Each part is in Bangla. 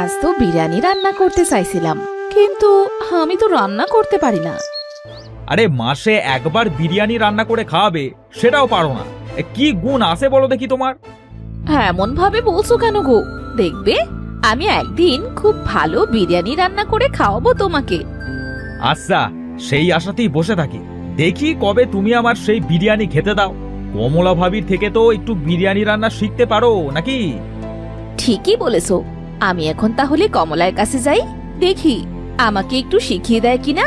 আজ তো বিরিয়ানি রান্না করতে চাইছিলাম, কিন্তু আমি তো রান্না করতে পারি না। আরে মাসে একবার বিরিয়ানি রান্না করে খাওয়াবে, সেটাও পারো না। কি গুণ আছে বলো দেখি তোমার? এমন ভাবে বলছো কেন গো? দেখবে আমি একদিন খুব ভালো বিরিয়ানি রান্না করে খাওয়াবো তোমাকে। আচ্ছা, সেই আশাতেই বসে থাকি। দেখি কবে তুমি আমার সেই বিরিয়ানি খেতে দাও। কমলা ভাবির থেকে তো একটু বিরিয়ানি রান্না শিখতে পারো নাকি? ঠিকই বলেছো। আমি এখন তাহলে কমলার কাছে যাই, দেখি আমাকে একটু শিখিয়ে দেয় কিনা।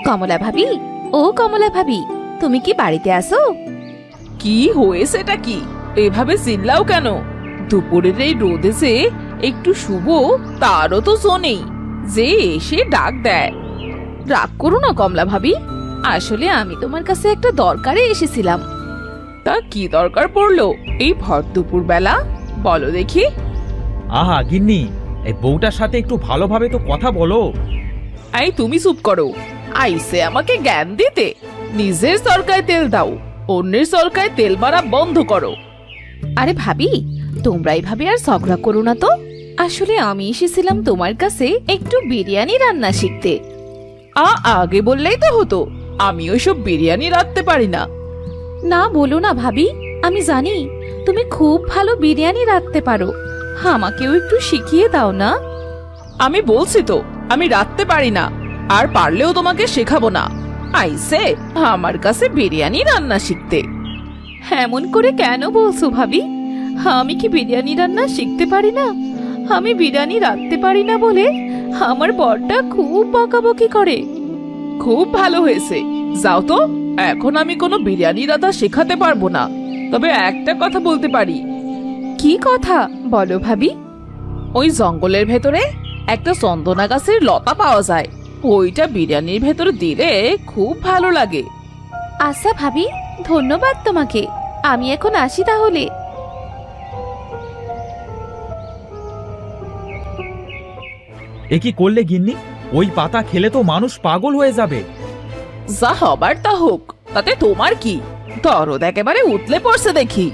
কমলা ভাবি, ও কমলা ভাবি, তুমি কি বাড়িতে আছো? কি হয়েছেটা কি? এভাবে চিল্লাও কেন? দুপুরের এই রোদে যে একটু শুভ, তারও তো শোনেই যে এসে ডাক দেয়। রাগ করো না কমলা ভাবি, আসলে আমি তোমার কাছে একটা দরকারে এসেছিলাম। তা কি দরকার পড়লো এই ভর দুপুর বেলা? বলো দেখি। আহা গিন্নি, এই বউটার সাথে একটু ভালোভাবে তো কথা বলো। এই তুমি চুপ করো। আইসে আমাকে জ্ঞান দিতে। নিজের সরকায় তেল দাও, অন্যের সরকায় তেল মারা বন্ধ করো। আরে ভাবি, তোমরা এইভাবে আর ঝগড়া করো না তো। আসলে আমি এসেছিলাম তোমার কাছে একটু বিরিয়ানি রান্না শিখতে। আগে বললেই তো হতো। আমি ওইসব বিরিয়ানি রাঁধতে পারি না। না বলো না ভাবি, আমি জানি তুমি খুব ভালো বিরিয়ানি রাঁধতে পারো। আমাকেও একটু শিখিয়ে দাও না। আমি বলছি তো আমি রাঁধতে পারি না, আর পারলেও তোমাকে শেখাবো না। আইসে আমার কাছে বিরিয়ানি রান্না শিখতে। এমন করে কেন বলছো ভাবি? আমি কি বিরিয়ানি রান্না শিখতে পারি না? আমি বিরিয়ানি রাঁধতে পারি না বলে আমার বরটা খুব বকাবকি করে। খুব ভালো হয়েছে, যাও তো। এখন আমি কোনো বিরিয়ানি রাঁধা শেখাতে পারবো না, তবে একটা কথা বলতে পারি। কি কথা বলো ভাবি? ওই জঙ্গলের ভেতরে একটা চন্দনা গাছের লতা পাওয়া যায়, ওইটা বিরিয়ানির ভেতরে দিলে খুব ভালো লাগে। আচ্ছা ভাবি, ধন্যবাদ তোমাকে। আমি এখন আসি তাহলে। এ কি করলে গিন্নি? ওই পাতা খেলে তো মানুষ পাগল হয়ে যাবে। যা হবার তা হোক, তাতে তোমার কি? দরদ একেবারে উতলে পড়ছে দেখি।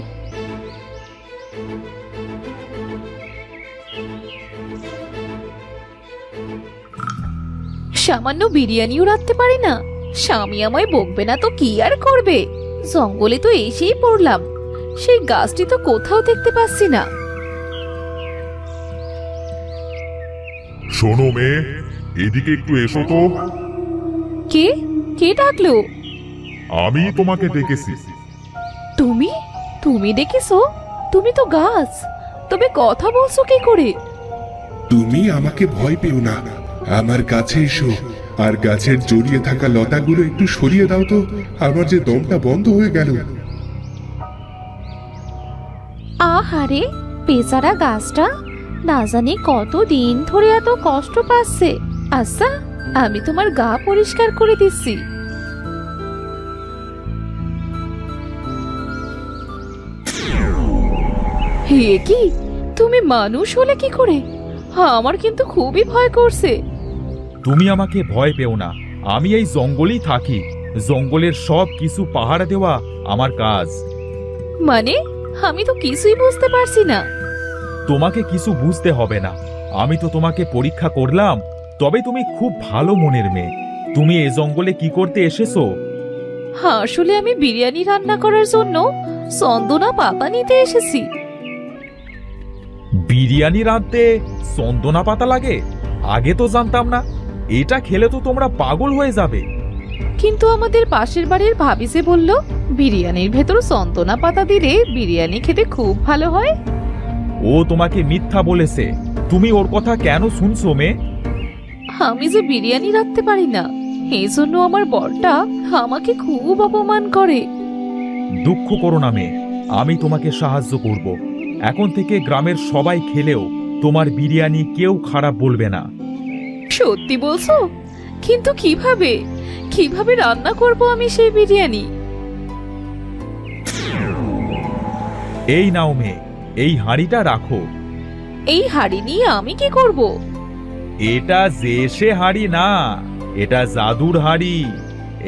সামান্য বিরিয়ানিও রাঁধতে পারি না? স্বামী আমায় বকবে না তো কি আর করবে? জঙ্গলে তো এসেই পড়লাম, সেই গাছটি তো কোথাও দেখতে পাচ্ছি না। শোনো মেয়ে, এদিকে একটু এসো তো। কে কে ডাকলো? আমি তোমাকে ডেকেছি। তুমি তুমি দেখেছো? তুমি তো গাছ, তবে কথা বলছো কি করে? তুমি আমাকে ভয় পেও না, আমার কাছে এসো। আর গাছের জড়িয়ে থাকা লতাগুলো একটু সরিয়ে দাও তো, আমার যে দমটা বন্ধ হয়ে গেল। আহারে, বেচারা গাছটা না জানি কতদিন ধরে এত কষ্ট পাচ্ছে। আচ্ছা, আমি তোমার গা পরিষ্কার করে দিচ্ছি। হে কি, তুমি মানুষ হলে কি করে? আমার কিন্তু খুবই ভয় করছে। তুমি আমাকে ভয় পেও না, আমি এই জঙ্গলেই থাকি। জঙ্গলের সব কিছু পাহারা দেওয়া আমার কাজ। মানে, আমি তো কিছুই বুঝতে পারছি না। তোমাকে কিছু বুঝতে হবে না, আমি তো তোমাকে পরীক্ষা করলাম। তবে তুমি খুব ভালো মনের মেয়ে। তুমি এ জঙ্গলে কি করতে এসেছো? আসলে আমি বিরিয়ানি রান্না করার জন্য চন্দনা পাতা নিতে এসেছি। বিরিয়ানি রাঁধতে চন্দনা পাতা লাগে? আগে তো জানতাম না। এটা খেলে তো তোমরা পাগল হয়ে যাবে। কিন্তু আমাদের পাশের বাড়ির ভাবি যে বলল বিরিয়ানির ভেতর চন্দনা পাতা দিলে বিরিয়ানি খেতে খুব ভালো হয়। ও তোমাকে মিথ্যা বলেছে। তুমি ওর কথা কেন শুনছো মেয়ে? আমি যে বিরিয়ানি রাঁধতে পারি না, এই জন্য আমার বরটা আমাকে খুব অপমান করে। দুঃখ করো না মেয়ে, আমি তোমাকে সাহায্য করব। এখন থেকে গ্রামের সবাই খেলেও তোমার বিরিয়ানি কেউ খারাপ বলবে না। সত্যি বলছো? কিন্তু কিভাবে কিভাবে রান্না করব আমি সেই বিরিয়ানি? এই নাও মেয়ে, এই হাঁড়িটা রাখো। এই হাড়ি নিয়ে আমি কি করব? এটা যে সে হাঁড়ি না, এটা জাদুর হাঁড়ি।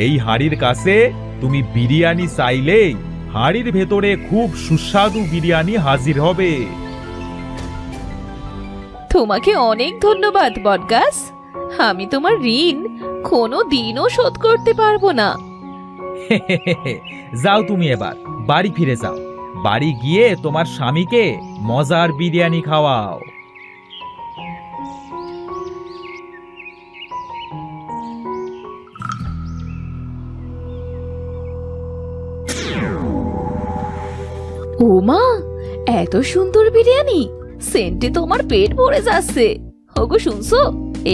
এই হাঁড়ির কাছে তুমি বিরিয়ানি চাইলেই হাঁড়ির ভেতরে খুব সুস্বাদু বিরিয়ানি হাজির হবে। তোমাকে অনেক ধন্যবাদ বটগাছ। আমি তোমার ঋণ কোনো দিনও শোধ করতে পারবো না। যাও তুমি এবার বাড়ি ফিরে যাও। বাড়ি গিয়ে তোমার স্বামীকে মজার বিরিয়ানি খাওয়াও। ও মা, এত সুন্দর বিরিয়ানি! সেন্টে তোমার পেট ভরে যাচ্ছে। ওগো শুনছো,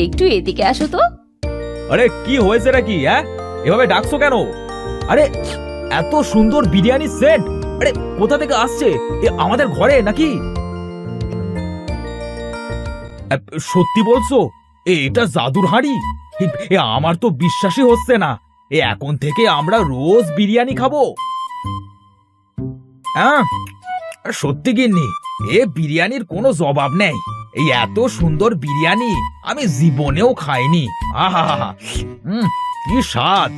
একটু এদিকে আসো তো। আরে কি হয়েছে নাকি? এভাবে ডাকছো কেন? আরে এত সুন্দর বিরিয়ানি সেন্ট, আরে কোথা থেকে আসছে? এ আমাদের ঘরে নাকি? সত্যি বলছো? এটা জাদুর হাঁড়ি? আমার তো বিশ্বাসই হচ্ছে না। এখন থেকে আমরা রোজ বিরিয়ানি খাবো। সত্যি গিন্নি, এ বিরিয়ানির কোনো জবাব নেই। এই এত সুন্দর বিরিয়ানি আমি জীবনেও খাইনি। আহা, কি স্বাদ!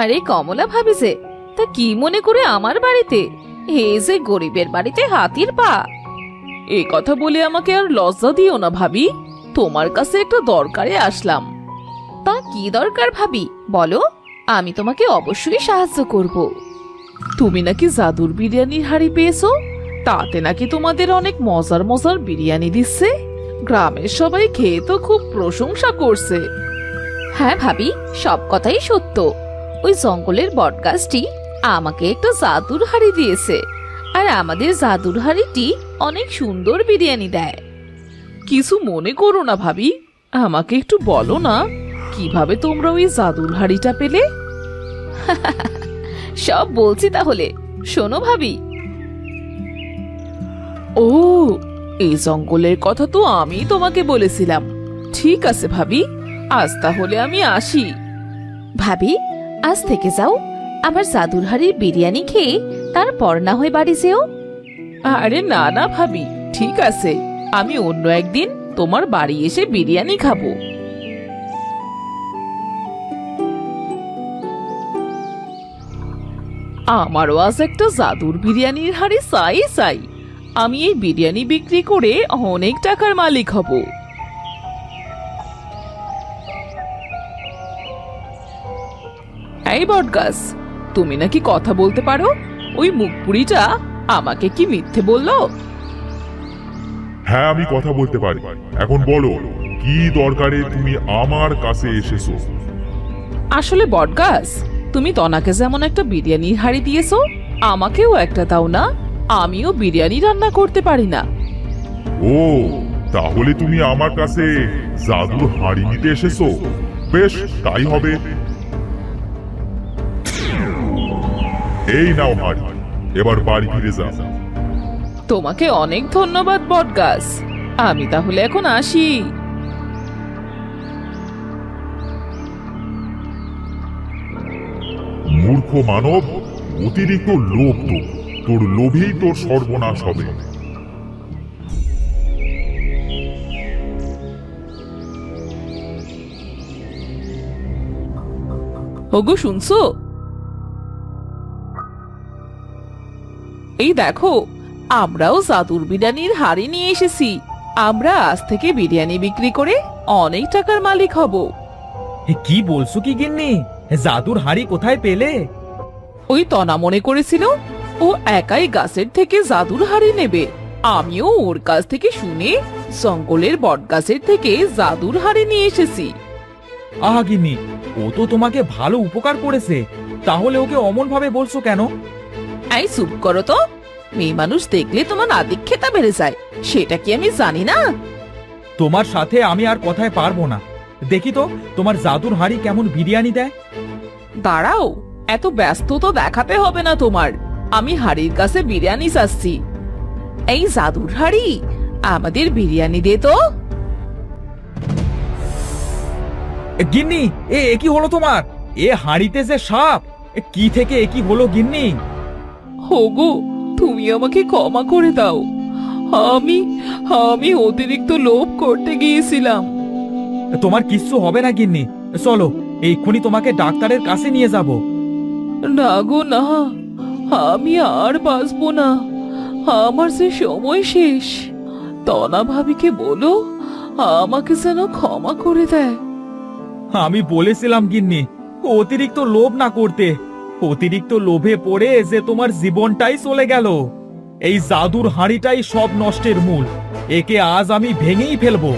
আরে কমলা ভাবি যে, তা কি মনে করে আমার বাড়িতে? এই যে গরিবের বাড়িতে হাতির পা। এই কথা বলে আমাকে আর লজ্জা দিও না ভাবি। তোমার কাছে একটা দরকারে আসলাম। তা কি দরকার ভাবি, বলো। আমি তোমাকে অবশ্যই সাহায্য করব। তুমি নাকি জাদুর বিরিয়ানির হাঁড়ি পেয়েছো, তাতে নাকি তোমাদের অনেক মজার মজার বিরিয়ানি দিচ্ছে। গ্রামের সবাই খেয়ে তো খুব প্রশংসা করছে। হ্যাঁ ভাবি, সব কথাই সত্য। ওই জঙ্গলের বটগাছটি আমাকে একটা জাদুর হাঁড়ি দিয়েছে, আর আমাদের জাদুর হাঁড়িটি অনেক সুন্দর বিরিয়ানি দেয়। কিছু মনে করো না ভাবি, আমাকে একটু বলো না কিভাবে তোমরা ওই জাদুর হাঁড়িটা পেলে? সব বলছি তাহলে, শোনো ভাবি। ও, এই জঙ্গলের কথা তো আমি তোমাকে বলেছিলাম। ঠিক আছে ভাবি, আজ তাহলে আমি আসি। ভাবি, আজ থেকে যাও। আমার জাদুর হাঁড়ির বিরিয়ানি খেয়ে তারপর না হয় বাড়ি যেও। আরে না না ভাবি, ঠিক আছে, আমি অন্য একদিন তোমার বাড়ি এসে বিরিয়ানি খাবো। আমারও আজ একটা জাদুর বিরিয়ানির হাঁড়ি চাই। আমি এই বিরিয়ানি বিক্রি করে অনেক টাকার মালিক হব। এই বটগাছ, তুমি নাকি কথা বলতে পারো? ওই মুখপুরিটা আমাকে কি মিথ্যে বললো? হ্যাঁ, আমি কথা বলতে পারি। এখন বলো, কি দরকারে তুমি আমার কাছে এসেছো? আসলে বটগাছ, তুমি তনাকে যেমন একটা বিরিয়ানির হাঁড়ি দিয়েছো, আমাকেও একটা দাও না। আমিও বিরিয়ানি রান্না করতে পারি না। ও, তাহলে তুমি আমার কাছে জাদুর হাঁড়ি নিতে এসেছো? বেশ, তাই হবে। এই নাও হাঁড়ি, এবার বাড়ি ফিরে যাও। তোমাকে অনেক ধন্যবাদ বটগাছ। আমি তাহলে এখন আসি। মূর্খ মানব, অতিরিক্ত লোভ তোর লোভেই তোর সর্বনাশ হবে। ওগো শুনছো? এই দেখো, আমরাও জাদুর বিরিয়ানির হাঁড়ি নিয়ে এসেছি। আমরা আজ থেকে বিরিয়ানি বিক্রি করে অনেক টাকার মালিক হব। কি বলছো কি গিন্নি? জাদুর হাঁড়ি কোথায় পেলে? ওই তনা মনে করেছিল ও একাই গাছের থেকে জাদুর হাঁড়ি নেবে। আমিও ওর কাছ থেকে শুনে জঙ্গলের বটগাছের থেকে জাদুর হাঁড়ি নিয়ে এসেছি। আহা গিন্নি, ও তো তোমাকে ভালো উপকার করেছে, তাহলে ওকে অমন ভাবে বলছো কেন? এই চুপ করো তো। মেয়ে মানুষ দেখলে তোমার আদিক্ষেতা বেড়ে যায়, সেটা কি আমি জানি না? তোমার সাথে আমি আর কথায় পারবো না। দেখি তো তোমার জাদুর হাঁড়ি কেমন বিরিয়ানি দেয়। দাঁড়াও, এত ব্যস্ত তো দেখাতে হবে না তোমার। আমি হাড়ির কাছে বিরিয়ানি চাচ্ছি, এই জাদুর হাড়ি, আমাদের বিরিয়ানি দে তো। গিন্নি, এ কি হলো তোমার? এ হাঁড়িতে যে সাপ! কি থেকে এ কি হলো গিন্নি? ওগো, তুমি আমাকে ক্ষমা করে দাও। আমি আমি অতিরিক্ত লোভ করতে গিয়েছিলাম। তোমার কিচ্ছু হবে না গিন্নি, চলো এক্ষুনি তোমাকে ডাক্তারের কাছে নিয়ে যাব। না গো না, আমি আর বাঁচবো না, আমার যে সময় শেষ। তনা ভাবিকে বলো আমাকে যেন ক্ষমা করে দেয়। আমি বলেছিলাম গিন্নি অতিরিক্ত লোভ না করতে। অতিরিক্ত লোভে পড়ে যে তোমার জীবনটাই চলে গেল। এই জাদুর হাঁড়িটাই সব নষ্টের মূল। একে আজ আমি ভেঙেই ফেলবো।